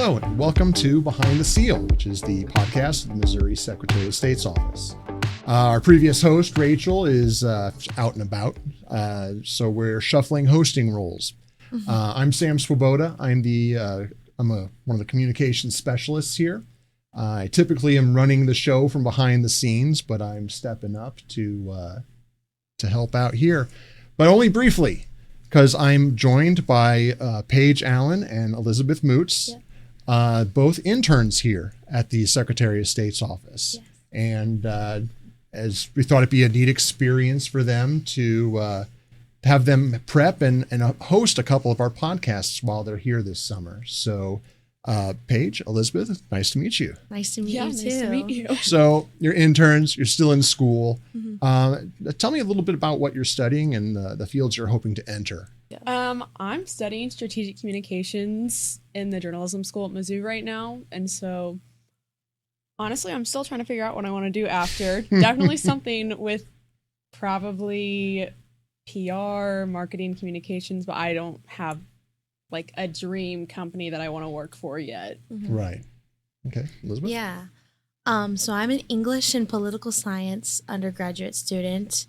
Hello, and welcome to Behind the Seal, which is the podcast of the Missouri Secretary of State's office. Our previous host, Rachel, is out and about, so we're shuffling hosting roles. I'm Sam Swoboda. I'm one of the communications specialists here. I typically am running the show from behind the scenes, but I'm stepping up to help out here, but only briefly, because I'm joined by Paige Allen and Elizabeth Moots. Yeah. Both interns here at the Secretary of State's office. Yes. And as we thought it'd be a neat experience for them to have them prep and host a couple of our podcasts while they're here this summer. So Paige, Elizabeth, nice to meet you. Nice to meet you too. Nice to meet you. So you're interns, you're still in school. Mm-hmm. Tell me a little bit about what you're studying and the fields you're hoping to enter. I'm studying strategic communications in the journalism school at Mizzou right now. And so honestly, I'm still trying to figure out what I want to do after. Definitely something with probably PR, marketing, communications, but I don't have like a dream company that I want to work for yet. Mm-hmm. Right. Okay. Elizabeth? Yeah. So I'm an English and political science undergraduate student.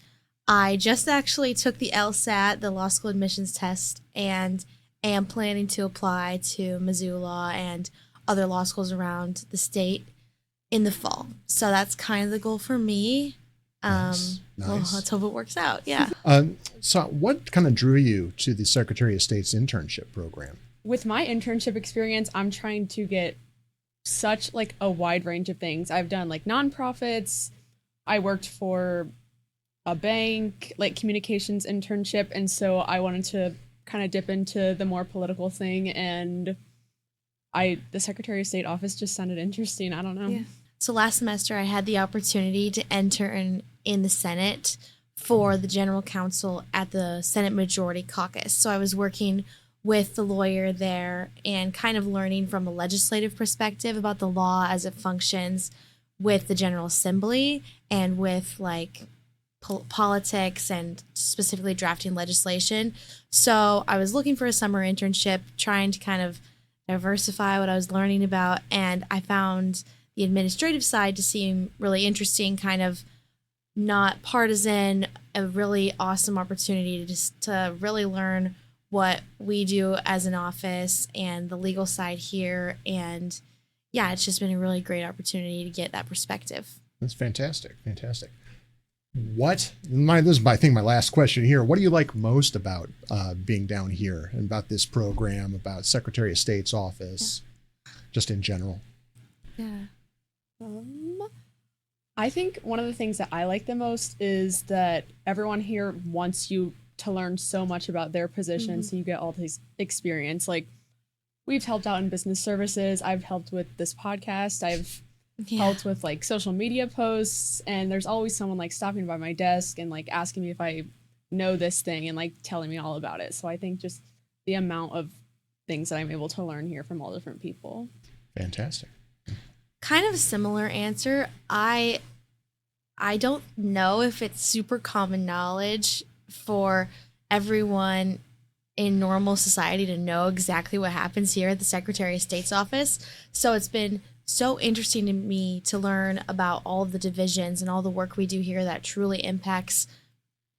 I just actually took the LSAT, the law school admissions test, and am planning to apply to Mizzou Law and other law schools around the state in the fall. So that's kind of the goal for me. Nice. Well, let's hope it works out. Yeah. So what kind of drew you to the Secretary of State's internship program? With my internship experience, I'm trying to get such like a wide range of things. I've done like nonprofits. I worked for a bank, like communications internship. And so I wanted to kind of dip into the more political thing. And the Secretary of State office just sounded interesting. I don't know. Yeah. So last semester I had the opportunity to enter in the Senate for the general counsel at the Senate Majority Caucus. So I was working with the lawyer there and kind of learning from a legislative perspective about the law as it functions with the General Assembly and with like politics and specifically drafting legislation. So I was looking for a summer internship, trying to kind of diversify what I was learning about, and I found the administrative side to seem really interesting, kind of not partisan, a really awesome opportunity to really learn what we do as an office and the legal side here. And yeah, it's just been a really great opportunity to get that perspective. That's fantastic. Fantastic. This is, I think, my last question here. What do you like most about being down here and about this program, about Secretary of State's office, just in general? Yeah. I think one of the things that I like the most is that everyone here wants you to learn so much about their position, so you get all this experience. Like, we've helped out in business services. I've helped with this podcast. I've helped with like social media posts, and there's always someone like stopping by my desk and like asking me if I know this thing and like telling me all about it. So I think just the amount of things that I'm able to learn here from all different people. Fantastic. Kind of a similar answer. I don't know if it's super common knowledge for everyone in normal society to know exactly what happens here at the Secretary of State's office. So it's been so interesting to me to learn about all of the divisions and all the work we do here that truly impacts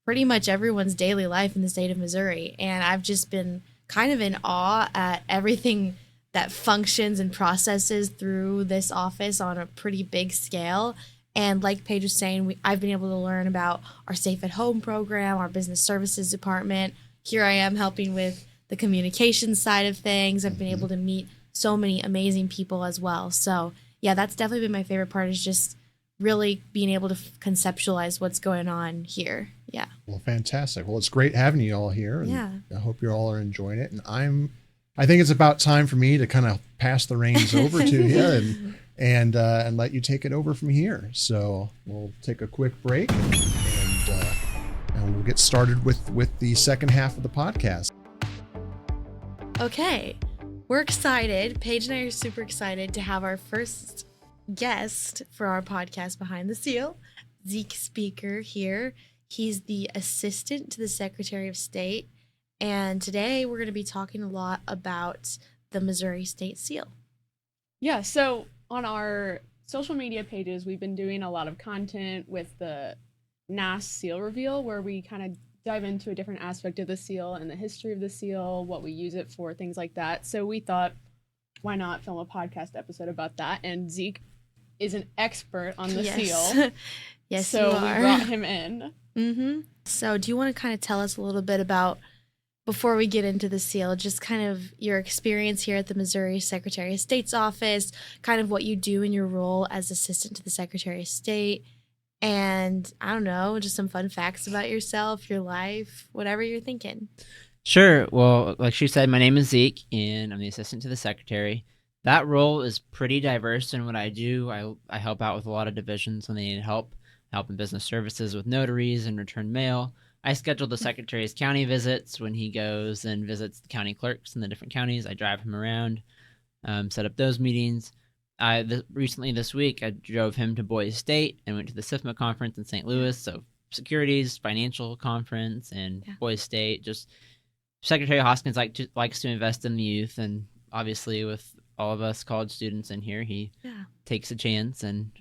pretty much everyone's daily life in the state of Missouri. And I've just been kind of in awe at everything that functions and processes through this office on a pretty big scale. And like Paige was saying, I've been able to learn about our Safe at Home program, our business services department. Here I am helping with the communications side of things. I've been able to meet so many amazing people as well. So yeah, that's definitely been my favorite part, is just really being able to conceptualize what's going on here. Yeah. Well, fantastic. Well, it's great having you all here. And yeah. I hope you all are enjoying it. And I think it's about time for me to kind of pass the reins over to you and let you take it over from here. So we'll take a quick break and we'll get started with the second half of the podcast. Okay. We're excited. Paige and I are super excited to have our first guest for our podcast Behind the Seal, Zeke Speiker here. He's the assistant to the Secretary of State. And today we're going to be talking a lot about the Missouri State Seal. Yeah, so on our social media pages, we've been doing a lot of content with the NAS seal reveal where we kind of dive into a different aspect of the seal and the history of the seal, what we use it for, things like that. So we thought, why not film a podcast episode about that? And Zeke is an expert on the seal. Yes, so you are. we brought him in. Mm-hmm. So do you want to kind of tell us a little bit about, before we get into the seal, just kind of your experience here at the Missouri Secretary of State's office, kind of what you do in your role as assistant to the Secretary of State, and I don't know, just some fun facts about yourself, your life, whatever you're thinking. Sure. Well, like she said, my name is Zeke, and I'm the assistant to the secretary. That role is pretty diverse in what I do. I help out with a lot of divisions when they need help. I help in business services with notaries and return mail. I schedule the secretary's county visits when he goes and visits the county clerks in the different counties. I drive him around, set up those meetings. Recently this week, I drove him to Boise State and went to the SIFMA conference in St. Louis. So securities, financial conference, and Boise State. Just Secretary Hoskins likes to invest in the youth, and obviously with all of us college students in here, he takes a chance and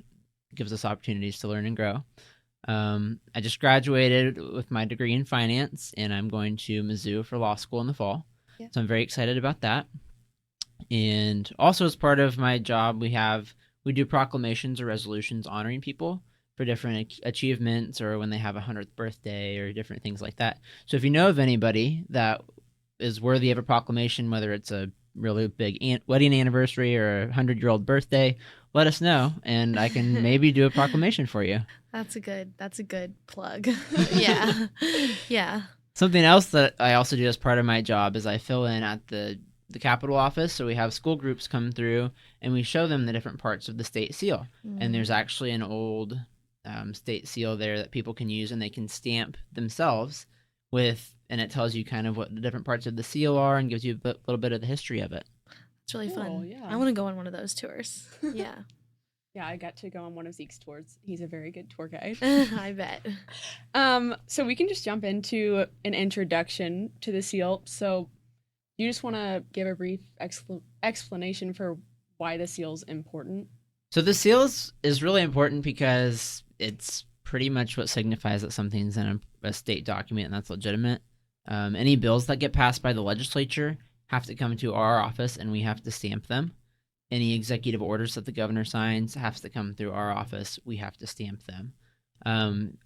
gives us opportunities to learn and grow. I just graduated with my degree in finance, and I'm going to Mizzou for law school in the fall. Yeah. So I'm very excited about that. And also as part of my job, we do proclamations or resolutions honoring people for different achievements or when they have a 100th birthday or different things like that. So if you know of anybody that is worthy of a proclamation, whether it's a really big wedding anniversary or a 100-year-old birthday, let us know, and I can maybe do a proclamation for you. That's a good plug. Yeah. Yeah. Something else that I also do as part of my job is I fill in at the Capitol office. So we have school groups come through, and we show them the different parts of the state seal. And there's actually an old state seal there that people can use, and they can stamp themselves with, and it tells you kind of what the different parts of the seal are and gives you a little bit of the history of it. It's really fun. Yeah. I want to go on one of those tours. Yeah. Yeah, I got to go on one of Zeke's tours. He's a very good tour guide. I bet. So we can just jump into an introduction to the seal. So you just want to give a brief explanation for why the seal's important? So the seal is really important because it's pretty much what signifies that something's in a state document and that's legitimate. Any bills that get passed by the legislature have to come to our office, and we have to stamp them. Any executive orders that the governor signs have to come through our office. We have to stamp them.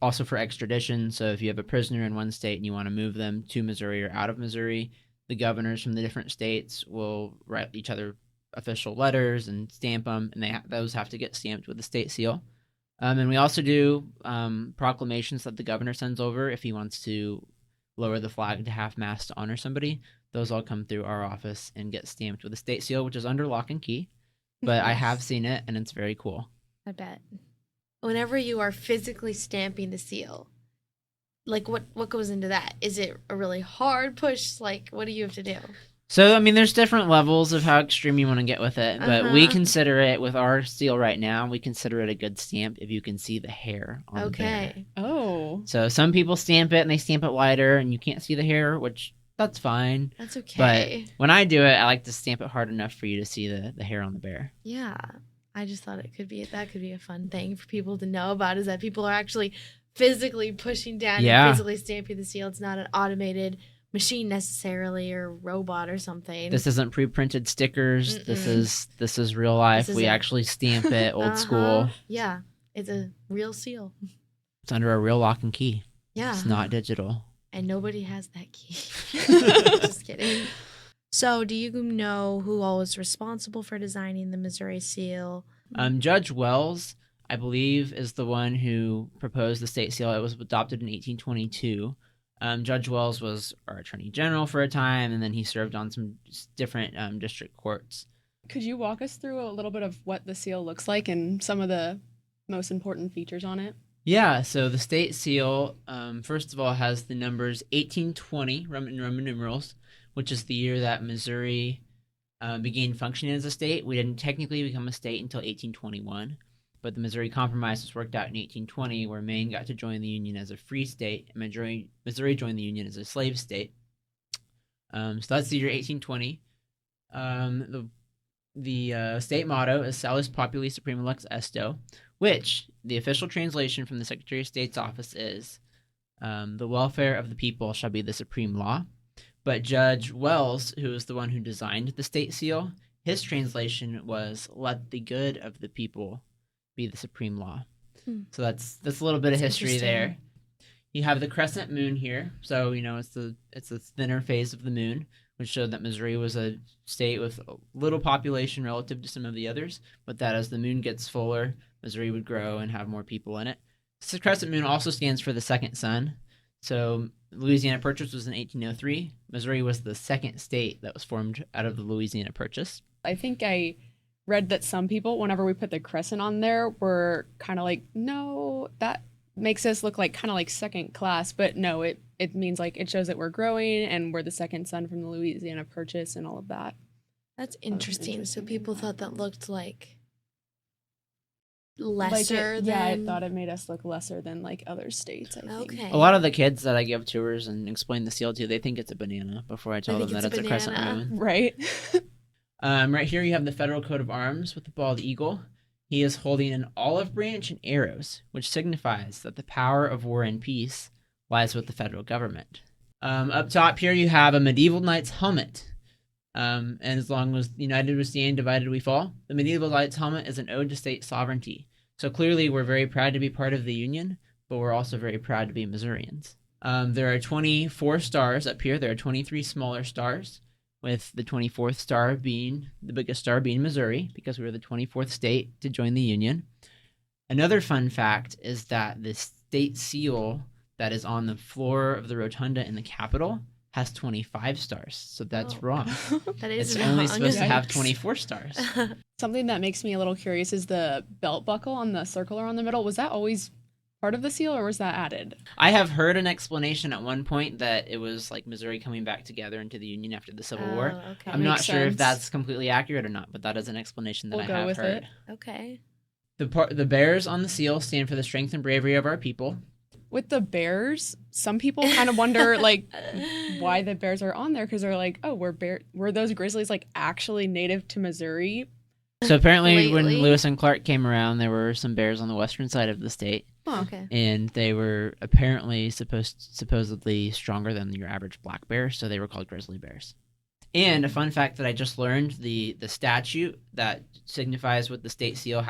Also for extradition, so if you have a prisoner in one state and you want to move them to Missouri or out of Missouri, the governors from the different states will write each other official letters and stamp them, and those have to get stamped with the state seal. And we also do proclamations that the governor sends over if he wants to lower the flag to half-mast to honor somebody. Those all come through our office and get stamped with a state seal, which is under lock and key. But I have seen it, and it's very cool. I bet. Whenever you are physically stamping the seal, like what goes into that? Is it a really hard push? Like, what do you have to do? So, I mean, there's different levels of how extreme you want to get with it, but we consider it, with our seal right now, we consider it a good stamp if you can see the hair on the bear. Oh. So some people stamp it, and they stamp it lighter, and you can't see the hair, which, that's fine. That's okay. But when I do it, I like to stamp it hard enough for you to see the hair on the bear. Yeah. I just thought that could be a fun thing for people to know about, is that people are actually physically pushing down and physically stamping the seal. It's not an automated machine necessarily, or robot or something. This isn't pre-printed stickers. This is real life. We actually stamp it old school. Yeah, it's a real seal. It's under a real lock and key. Yeah, it's not digital. And nobody has that key. Just kidding. So, do you know who all was responsible for designing the Missouri seal? Judge Wells, I believe, is the one who proposed the state seal. It was adopted in 1822. Judge Wells was our attorney general for a time, and then he served on some different district courts. Could you walk us through a little bit of what the seal looks like and some of the most important features on it? Yeah, so the state seal, first of all, has the numbers 1820 in Roman numerals, which is the year that Missouri began functioning as a state. We didn't technically become a state until 1821. But the Missouri Compromise was worked out in 1820, where Maine got to join the Union as a free state, and Missouri joined the Union as a slave state. So that's the year 1820. the state motto is Salus Populi Suprema Lex Esto, which the official translation from the Secretary of State's office is the welfare of the people shall be the supreme law. But Judge Wells, who is the one who designed the state seal, his translation was let the good of the people be the supreme law. So that's a little bit of history there. You have the crescent moon here, so it's the thinner phase of the moon, which showed that Missouri was a state with a little population relative to some of the others, but that as the moon gets fuller, Missouri would grow and have more people in it. The crescent moon also stands for the second sun. So Louisiana Purchase was in 1803. Missouri was the second state that was formed out of the Louisiana Purchase. I think I read that some people, whenever we put the crescent on there, were kind of like, no, that makes us look like kind of like second class. But no, it means like it shows that we're growing and we're the second son from the Louisiana Purchase and all of that. That's interesting. So people thought that looked like lesser than... Yeah, I thought it made us look lesser than like other states, I think. Okay. A lot of the kids that I give tours and explain the seal to, they think it's a banana before I tell them that it's a crescent moon. Right. Right here you have the Federal Coat of Arms with the bald eagle. He is holding an olive branch and arrows, which signifies that the power of war and peace lies with the federal government. Up top here you have a medieval knight's helmet. And as long as united we stand, divided we fall. The medieval knight's helmet is an ode to state sovereignty. So clearly we're very proud to be part of the Union, but we're also very proud to be Missourians. There are 24 stars up here. There are 23 smaller stars, with the 24th star being, the biggest star being Missouri, because we were the 24th state to join the Union. Another fun fact is that the state seal that is on the floor of the rotunda in the Capitol has 25 stars, so that's wrong. That is it's only supposed to have 24 stars. Something that makes me a little curious is the belt buckle on the circle around the middle. Was that always part of the seal, or was that added? I have heard an explanation at one point that it was like Missouri coming back together into the Union after the Civil War. Okay. I'm not Makes sure if sense. that's completely accurate or not, but that is an explanation that We'll I go have with heard. it. Okay. The bears on the seal stand for the strength and bravery of our people. With the bears, some people kind of wonder like why the bears are on there, because they're like, oh, were those grizzlies like actually native to Missouri? So apparently when Lately? Lewis and Clark came around, there were some bears on the western side of the state, Huh. Okay. and they were apparently supposedly stronger than your average black bear, so they were called grizzly bears. And a fun fact that I just learned, the statute that signifies what the state seal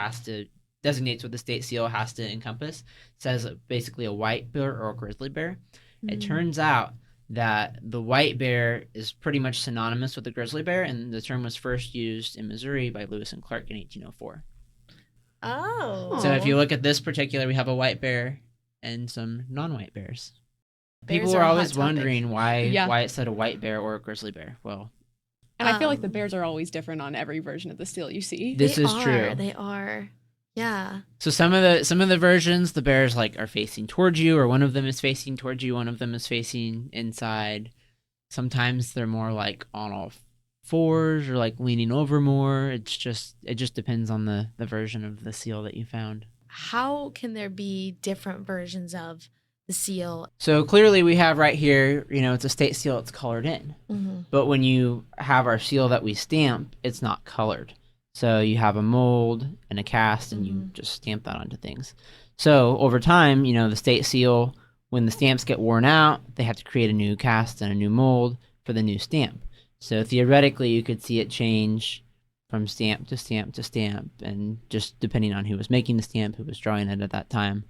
designates what the state seal has to encompass says basically a white bear or a grizzly bear. It turns out that the white bear is pretty much synonymous with the grizzly bear, and the term was first used in Missouri by Lewis and Clark in 1804. Oh. So if you look at this particular, we have a white bear and some non-white bears. Bears People are were a hot always topic. wondering why Yeah. it said a white bear or a grizzly bear. Well, And I feel like the Um, bears are always different on every version of the seal you see. this is are, true. They are. Yeah. So some of the versions, the bears like are facing towards you, or one of them is facing towards you, one of them is facing inside. Sometimes they're more like on all fours or like leaning over more. It just depends on the version of the seal that you found. How can there be different versions of the seal? So clearly we have right here, it's a state seal, it's colored in. Mm-hmm. But when you have our seal that we stamp, it's not colored. So you have a mold and a cast, and you just stamp that onto things. So over time, the state seal, when the stamps get worn out, they have to create a new cast and a new mold for the new stamp. So theoretically, you could see it change from stamp to stamp to stamp, and just depending on who was making the stamp, who was drawing it at that time.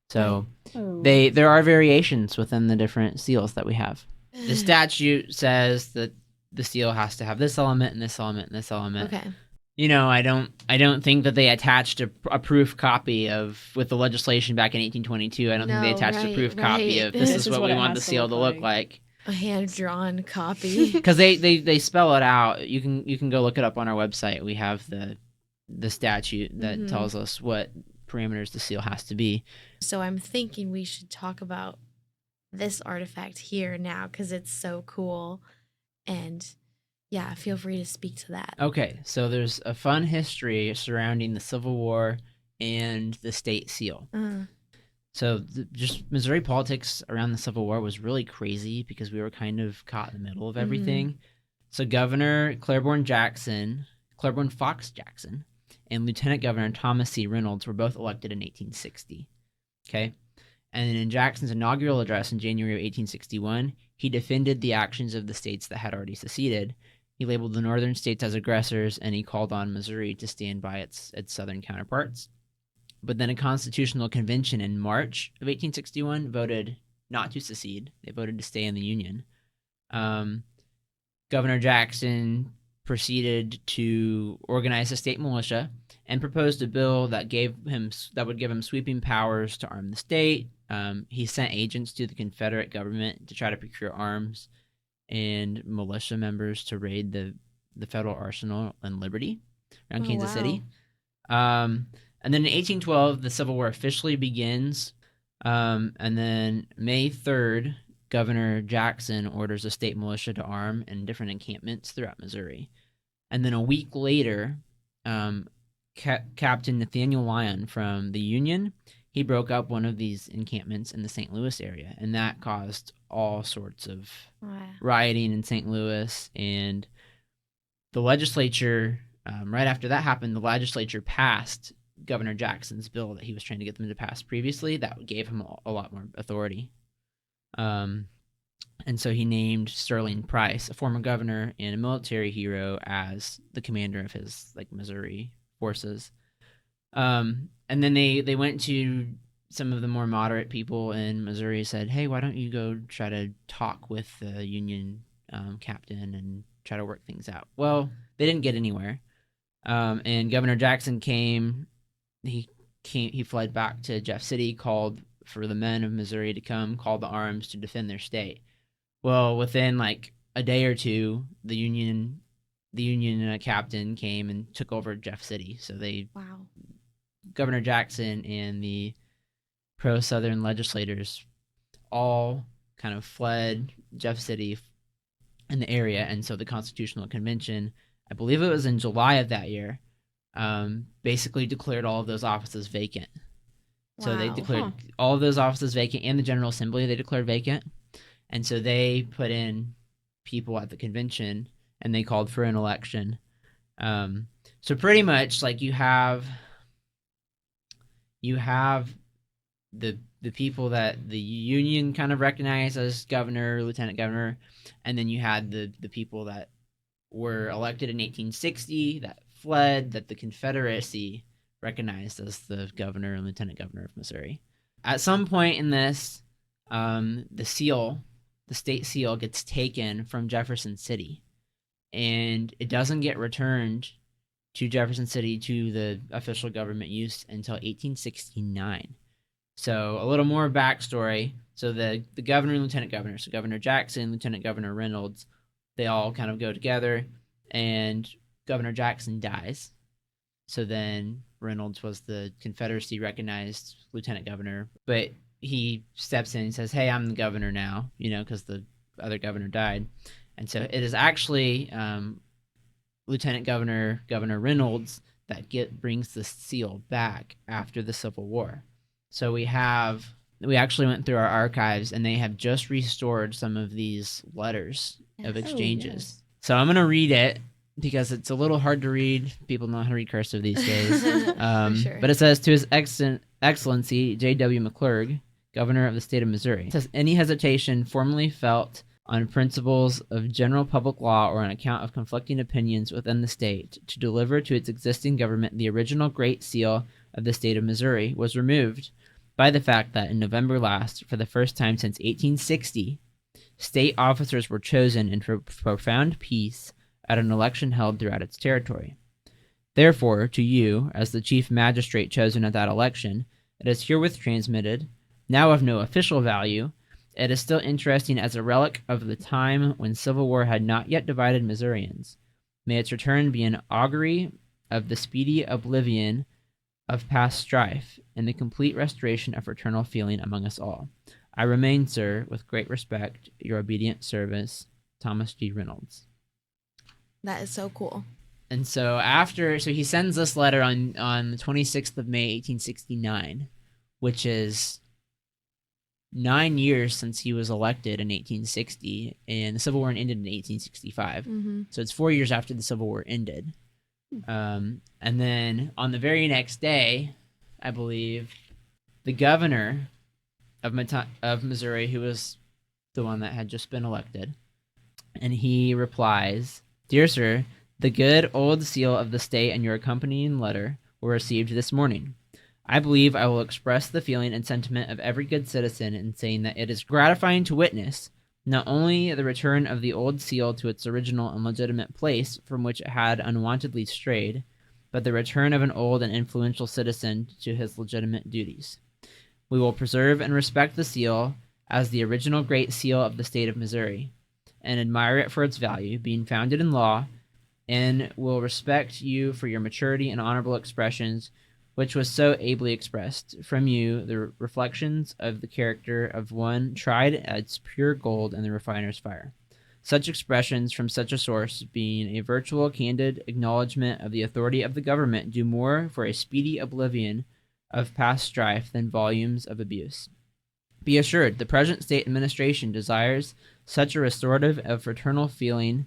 So Oh. there are variations within the different seals that we have. The statute says that the seal has to have this element and this element and this element. Okay. I don't think that they attached a proof copy with the legislation back in 1822. I don't think they No, attached a proof copy right. of this is what we it want has the to seal look to look like. like. A hand-drawn copy. Because they spell it out. You can go look it up on our website. We have the statute that tells us what parameters the seal has to be. So I'm thinking we should talk about this artifact here now because it's so cool. And yeah, feel free to speak to that. Okay, so there's a fun history surrounding the Civil War and the state seal. So just Missouri politics around the Civil War was really crazy because we were kind of caught in the middle of everything. So Governor Claiborne Jackson Claiborne Fox Jackson and Lieutenant Governor Thomas C. Reynolds were both elected in 1860. Okay? And in Jackson's inaugural address in January of 1861, he defended the actions of the states that had already seceded. He labeled the northern states as aggressors, and he called on Missouri to stand by its southern counterparts. But then a constitutional convention in March of 1861 voted not to secede. They voted to stay in the Union. Governor Jackson proceeded to organize a state militia and proposed a bill that would give him sweeping powers to arm the state. He sent agents to the Confederate government to try to procure arms and militia members to raid the federal arsenal in Liberty around Kansas City. And then in 1812, the Civil War officially begins. And then May 3rd, Governor Jackson orders a state militia to arm in different encampments throughout Missouri. And then a week later, Captain Nathaniel Lyon from the Union, he broke up one of these encampments in the St. Louis area, and that caused all sorts of rioting in St. Louis. And the legislature, right after that happened, the legislature passed Governor Jackson's bill that he was trying to get them to pass previously. That gave him a lot more authority. And so he named Sterling Price, a former governor and a military hero, as the commander of his Missouri forces. And then they went to some of the more moderate people in Missouri, said, hey, why don't you go try to talk with the Union captain and try to work things out? Well, they didn't get anywhere. And Governor Jackson came. He fled back to Jeff City, called for the men of Missouri to come, called the arms to defend their state. Well, within a day or two, the Union captain came and took over Jeff City. So Governor Jackson and the pro-Southern legislators all kind of fled Jeff City in the area, and so the Constitutional Convention, I believe it was in July of that year, basically declared all of those offices vacant. So they declared all of those offices vacant, and the General Assembly they declared vacant. And so they put in people at the convention, and they called for an election. So pretty much you have the people that the Union kind of recognized as governor, lieutenant governor, and then you had the people that were elected in 1860 that fled, that the Confederacy recognized as the governor and lieutenant governor of Missouri. At some point in this, the state seal gets taken from Jefferson City, and it doesn't get returned to Jefferson City to the official government use until 1869. So a little more backstory. So the governor and lieutenant governor, so Governor Jackson, Lieutenant Governor Reynolds, they all kind of go together, and Governor Jackson dies. So then Reynolds was the Confederacy recognized lieutenant governor, but he steps in and says, hey, I'm the governor now, because the other governor died. And so it is actually Lieutenant Governor Reynolds that brings the seal back after the Civil War. So we actually went through our archives, and they have just restored some of these letters of exchanges. Yes. So I'm going to read it because it's a little hard to read. People know how to read cursive these days. Sure. But it says, to His Excellency J.W. McClurg, Governor of the State of Missouri. It says, any hesitation formerly felt on principles of general public law or on account of conflicting opinions within the state to deliver to its existing government the original Great Seal of the State of Missouri was removed by the fact that in November last, for the first time since 1860, state officers were chosen in profound peace at an election held throughout its territory. Therefore, to you, as the chief magistrate chosen at that election, it is herewith transmitted, now of no official value, it is still interesting as a relic of the time when civil war had not yet divided Missourians. May its return be an augury of the speedy oblivion of past strife and the complete restoration of fraternal feeling among us all. I remain, sir, with great respect, your obedient servant, Thomas G. Reynolds. That is so cool. And so he sends this letter on the 26th of May, 1869, which is 9 years since he was elected in 1860, and the Civil War ended in 1865. Mm-hmm. So it's 4 years after the Civil War ended. And then on the very next day, I believe, the governor of Missouri, who was the one that had just been elected, and he replies, "Dear sir, the good old seal of the state and your accompanying letter were received this morning. I believe I will express the feeling and sentiment of every good citizen in saying that it is gratifying to witness not only the return of the old seal to its original and legitimate place from which it had unwontedly strayed, but the return of an old and influential citizen to his legitimate duties. We will preserve and respect the seal as the original great seal of the state of Missouri, and admire it for its value, being founded in law, and will respect you for your maturity and honorable expressions, which was so ably expressed from you, the reflections of the character of one tried as pure gold in the refiner's fire. Such expressions from such a source, being a virtual, candid acknowledgment of the authority of the government, do more for a speedy oblivion of past strife than volumes of abuse. Be assured, the present state administration desires such a restorative of fraternal feeling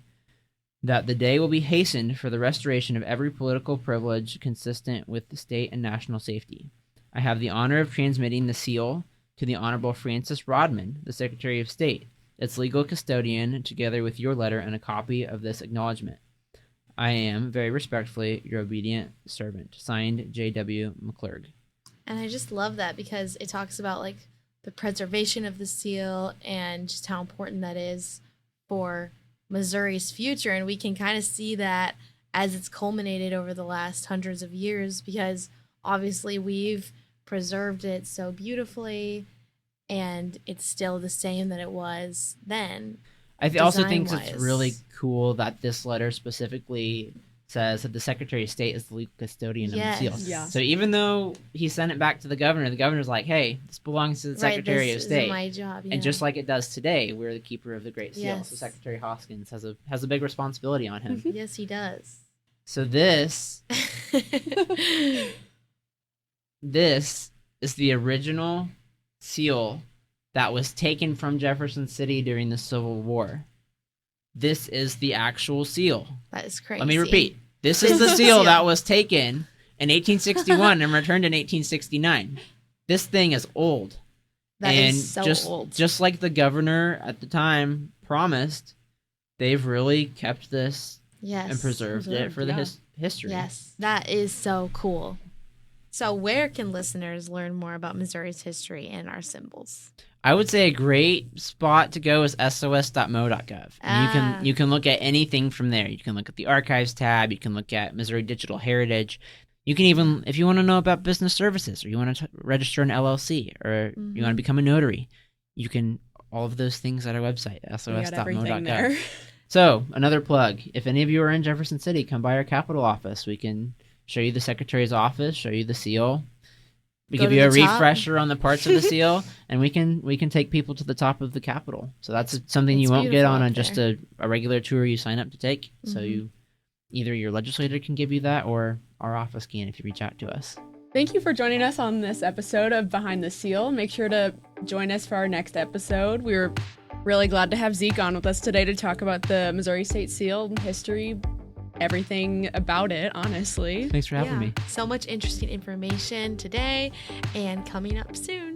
that the day will be hastened for the restoration of every political privilege consistent with the state and national safety. I have the honor of transmitting the seal to the Honorable Francis Rodman, the Secretary of State, its legal custodian, together with your letter and a copy of this acknowledgement. I am, very respectfully, your obedient servant. Signed, J.W. McClurg." And I just love that because it talks about like the preservation of the seal and just how important that is for Missouri's future. And we can kind of see that as it's culminated over the last hundreds of years, because obviously we've preserved it so beautifully and it's still the same that it was then. I also think it's design-wise. really cool that this letter specifically says that the Secretary of State is the legal custodian of the seal. Yeah. So even though he sent it back to the governor's like, hey, this belongs to the Secretary of State. This is my job. Yeah. And just like it does today, we're the keeper of the Great Seal. Yes. So Secretary Hoskins has a big responsibility on him. Yes, he does. So this is the original seal that was taken from Jefferson City during the Civil War. This is the actual seal. That is crazy. Let me repeat. This is the seal that was taken in 1861 and returned in 1869. This thing is old. That and is so old. Just like the governor at the time promised, they've really kept this and preserved it for the history. Yes, that is so cool. So where can listeners learn more about Missouri's history and our symbols? I would say a great spot to go is sos.mo.gov. And you can look at anything from there. You can look at the archives tab. You can look at Missouri Digital Heritage. You can even, if you want to know about business services, or you want to register an LLC, or you want to become a notary, you can, all of those things at our website, sos.mo.gov. So, another plug. If any of you are in Jefferson City, come by our Capitol office. We can show you the Secretary's office, show you the seal. We give you a refresher on the parts of the seal, and we can take people to the top of the Capitol. So that's something you won't get on just a regular tour you sign up to take. So either your legislator can give you that, or our office can if you reach out to us. Thank you for joining us on this episode of Behind the Seal. Make sure to join us for our next episode. We're really glad to have Zeke on with us today to talk about the Missouri State Seal, history, everything about it, honestly. Thanks for having me. So much interesting information today and coming up soon.